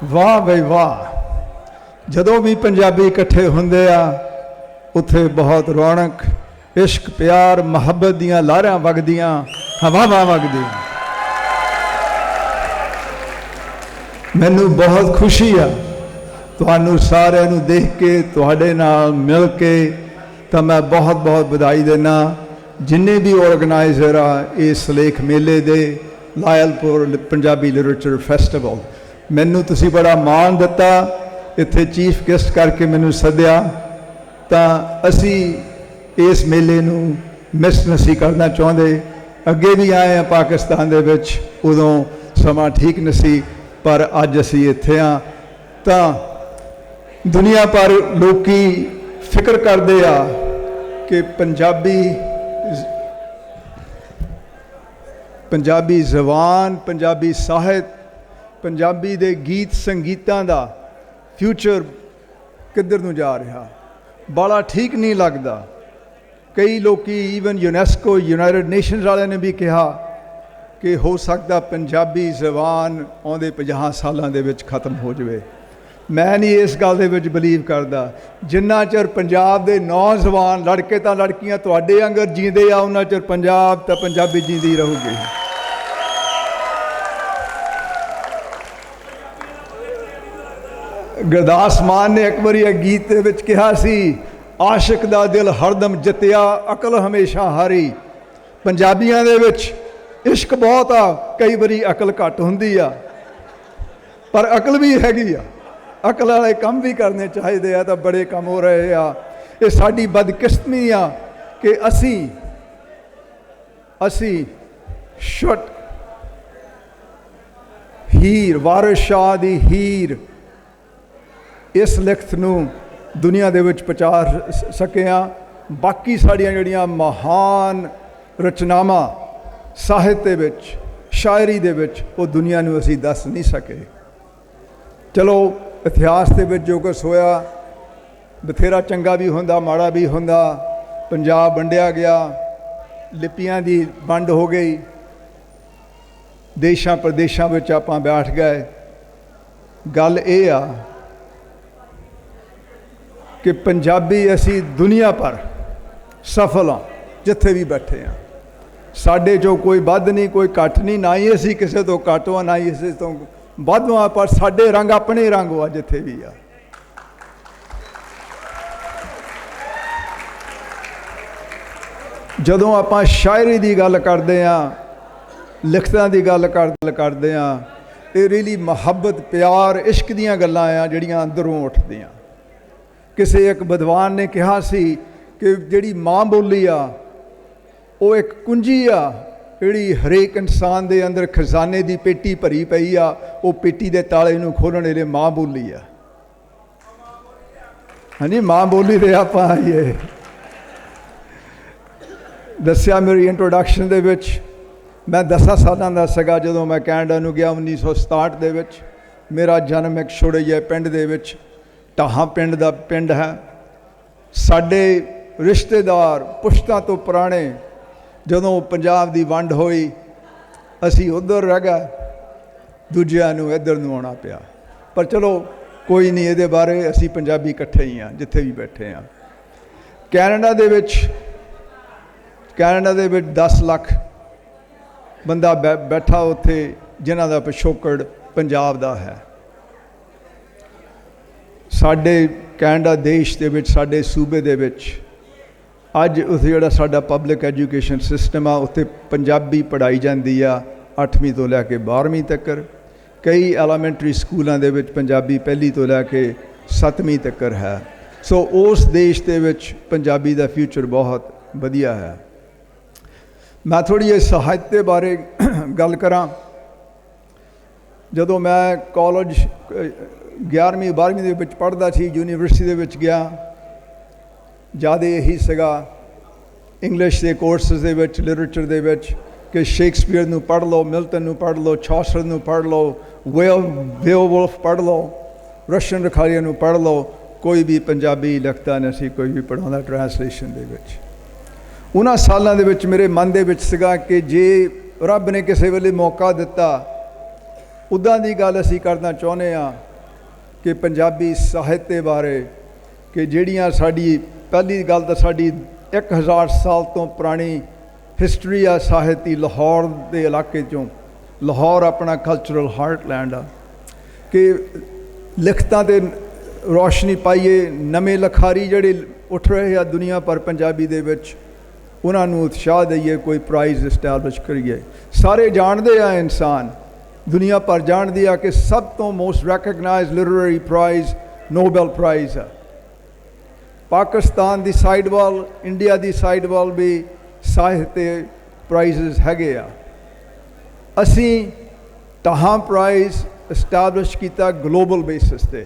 वाह बई वाह। जदों भी पंजाबी इकट्ठे हुंदे आ उत्थे बहुत रौनक, इश्क, प्यार, मुहब्बत दियां लहरां वगदियां, हवावां वगदियां। मैनू बहुत खुशी आ तुहानू सारिਆਂ ਨੂੰ देख के, तुहाडे नाल मिल के, तो मैं बहुत बहुत बधाई देना। जिन्ने भी ऑर्गेनाइजर आ इस लेख मेले दे, लायलपुर पंजाबी लिटरेचर फैसटिवल, मैनू तुसी बड़ा मान दिता, इत्थे चीफ गेस्ट करके मैनू सद्या, तो असी इस मेले नू मिस नहीं करना चाहते। अगे भी आए हैं पाकिस्तान दे विच, उदों समा ठीक नहीं, पर अज असी इत्थे हाँ। तो दुनिया भर लोकी फिक्र करते आ कि पंजाबी जबान, पंजाबी साहित्य, पंजाबी दे गीत संगीतां दा फ्यूचर किधर नूं जा रहा, बड़ा ठीक नहीं लगता। कई लोकी ईवन यूनैस्को, यूनाइटेड नेशनस वाले ने भी कहा कि हो सकता पंजाबी जबान आउंदे 50 सालों दे विच खत्म हो जाए। मैं नहीं इस गल दे विच बिलीव करता। जिन्ना चिर पंजाब दे नौजवान लड़के तो लड़कियां तुहाडे अंगर जींदे आ, उन्ना चिर पंजाब तो पंजाबी जींदी रहूगी। गुरदास मान ने एक बारी एक गीत दे विच कहा सी, आशिक दा दिल हरदम जित्या, अकल हमेशा हारी। पंजाबियां दे विच इश्क बहुत आ, कई बारी अकल घट हुंदी आ, पर अकल भी हैगी आ। अकल वाले काम भी करने चाहिए आ, तो बड़े काम हो रहे आ। ये साडी बदकिस्मती आ कि असी छुट हीर, वारिस शाह दी हीर, इस लिखत नूं दुनिया दे विच पहुंचा सके आ। बाकी साड़ियां जड़ियां महान रचनावां साहित्य विच, शायरी दे विच, वो दुनिया नूं असी दस नहीं सके। चलो इतिहास दे विच जो कुछ होया बथेरा चंगा भी हुंदा, माड़ा भी हुंदा। पंजाब वंडिया गया, लिपियां दी वंड हो गई, देशां प्रदेशां विच आपां बैठ गए। गल ये आ कि पंजाबी असी दुनिया पर सफल हाँ, जिथे भी बैठे हाँ। साडे चो कोई वध नहीं, कोई घट नहीं, ना ही असी किसी तो घट हाँ, ना ही किसी तो वध हाँ, पर साडे रंग अपने रंग आ जिथे भी आ। जदों आपां शायरी की गल करते हैं, लिखतां की गल करते हैं, ये रियली मुहब्बत, प्यार, इश्क दीयां गल्लां आ जिहड़ियां अंदरों उठदियां। किसी एक विद्वान ने कहा सी कि जिहड़ी माँ बोली आ वो एक कुंजी आ, जिहड़ी हरेक इंसान दे अंदर खजाने की पेटी भरी पई आ, वो पेटी के ताले नूं खोलण वाले माँ बोली आ। हाँ जी, माँ बोली दे आपां ये दस्या मेरी इंट्रोडक्शन दे विच। मैं 10 सालां दा सगा जदों मैं कैनेडा नूं गया 1967 दे विच। मेरा जन्म एक छोटे ਜਿਹੇ पिंड दे विच, ਢਾਹਾਂ पिंड दा पिंड है। साडे रिश्तेदार पुश्तां तो पुराने, जदों पंजाब दी वंड होई असी उधर रह गए, दूजिਆਂ ਨੂੰ इधर ਨੂੰ आना पिया। पर चलो कोई नहीं, ये बारे असी पंजाबी इकट्ठे ही हाँ जिथे भी बैठे हाँ। कैनेडा दे विच 10 लाख बंदा बैठा उत्थे, जिन्हां दा पिछोकड़ पंजाब दा है। साडे कैनेडा देश दे विच, साडे सूबे दे विच अज उत्थे जिहड़ा साडा पब्लिक एजुकेशन सिस्टम आ, उत्थे पंजाबी पढ़ाई जाती आ 8वीं तो लैके 12वीं तक। कई एलीमेंटरी स्कूलों दे विच पंजाबी 1ली तो लैके 7वीं तक है। सो उस देश दे विच पंजाबी दा फ्यूचर बहुत वधिया है। मैं थोड़ी जी साहित्य बारे गल करां। जदों मैं कॉलेज 11वीं 12वीं दे विच पढ़दा सी, यूनीवर्सिटी दे विच गया, ज़्यादा यही सगा इंग्लिश के कोर्सिस दे विच, लिटरेचर दे विच कि शेक्सपीयर नूं पढ़ लो, मिल्टन नूं पढ़ लो, चौसर नूं पढ़ लो, बेओवुल्फ पढ़ लो, रशियन रखालिया नूं पढ़ लो। कोई भी पंजाबी लिखता नहीं सी, कोई भी पढ़ाउंदा ट्रांसलेशन दे विच। उन्हां सालां दे विच मेरे मन दे विच सीगा कि जे रब ने किसी वेले मौका दिता, उदां दी गल असीं करना चाहुंदे आ कि पंजाबी साहित्य बारे कि जिहड़ियां साडी पहली गल तां साडी 1000 साल तो पुरानी हिस्टरी आ साहित्य की लाहौर के इलाके चों। लाहौर अपना कल्चरल हार्टलैंड आ कि लिखतां ते रोशनी पाइए। नवे लखारी जिहड़े उठ रहे आ दुनिया भर पंजाबी दे विच, उन्हां नूं उत्साह दईए, कोई प्राइज़ इस्टैबलिश करिए। सारे जानते आ, इंसान दुनिया भर जानती आ कि सब तो most recognized literary prize Nobel prize आ। पाकिस्तान की साइड वाल, इंडिया की साइड वाल भी साहित्य प्राइज़ हैगे आ। असी टहा प्राइज़ इस्टैबलिश किया ग्लोबल बेसिस पे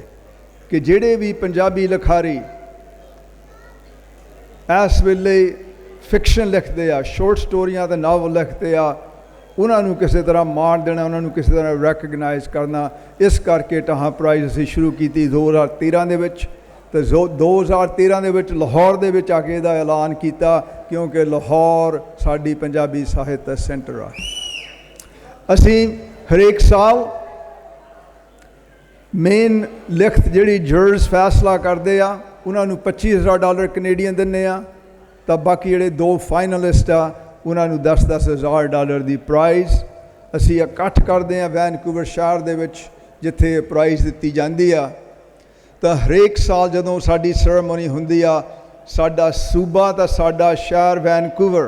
कि जिहड़े भी पंजाबी लिखारी इस वेले फिक्शन लिखते आ, शॉर्ट स्टोरियां ते नावल लिखते आ, उन्होंने किसी तरह मान देना, उन्होंने किसी तरह रैकगनाइज करना। इस करके टहा प्राइज़ असी शुरू की 2013 दे विच। तो 2013 दे विच लाहौर दे विच आके इहदा ऐलान किया, क्योंकि लाहौर साडी पंजाबी साहित्य सेंटर आ। असी हरेक साल मेन लिखत जिहड़ी जर्ज फैसला करते आ, उन्होंने $25,000 कनेडियन दिंदे आ। तो बाकी जिहड़े 2 फाइनलिस्ट आ, उन्होंने $10,000 की प्राइज़ असी इकट्ठ करते हैं वैनकूवर शहर दे विच, जिथे प्राइज़ दी जाती आ। तो हरेक साल जदों साडी सैरेमनी हुंदी आ, साडा सूबा तो साडा शहर वैनकूवर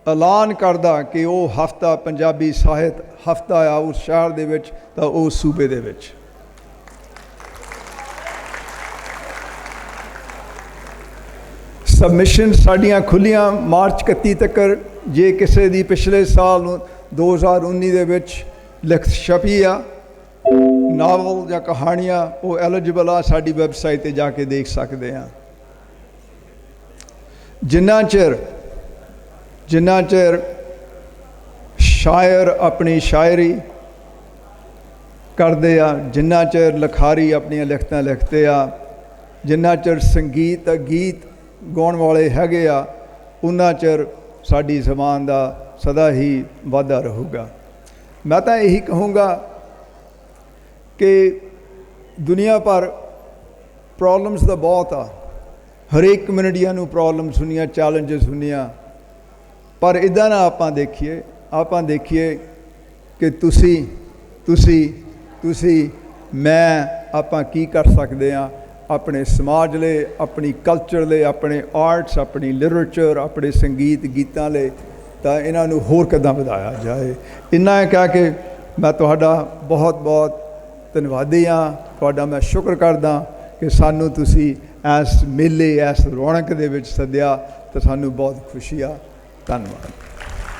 ऐलान करदा कि वह हफ्ता पंजाबी साहित्य हफ्ता आ उस शहर दे विच, तो उस सूबे दे विच। सबमिशन साड़ियाँ खुलियां मार्च 31 तक। जे किसी दी पिछले साल 2019 दे विच लिखत छपी आ, नावल या कहानियाँ, वो एलिजिबल आ, साड़ी वैबसाइट पर जाके देख सकते हैं। जिन्ना चिर शायर अपनी शायरी करते आ, जिन्ना चिर लिखारी अपन लिखत लिखते आ, जिन्ना चिर संगीत गीत गाउण वाले हैगे आ, उन्ना चिर साडी ज़बान दा सदा ही वाधा रहूगा। मैं तो यही कहूँगा कि दुनिया पर प्रॉब्लम्स तो बहुत आ, हरेक कम्यूनिटियां नूं प्रॉब्लम्स हुंदियां, चैलेंजिस हुंदियां, पर इदां ना आपां देखिए कि तुसी मैं आपां की कर सकते हैं अपने समाज ले, अपनी कल्चर ले, अपने आर्ट्स, अपनी लिटरेचर, अपने संगीत गीतां ले। तो इन्हां नूं होर किदां वधाया जाए। इन्ना कह के मैं तुहाडा बहुत बहुत धन्नवादी हाँ, तुहाडा मैं शुक्र करदा कि सानू तुसी इस मेले इस रौनक दे विच सद्दिया, तो सानू बहुत खुशी आ। धन्नवाद।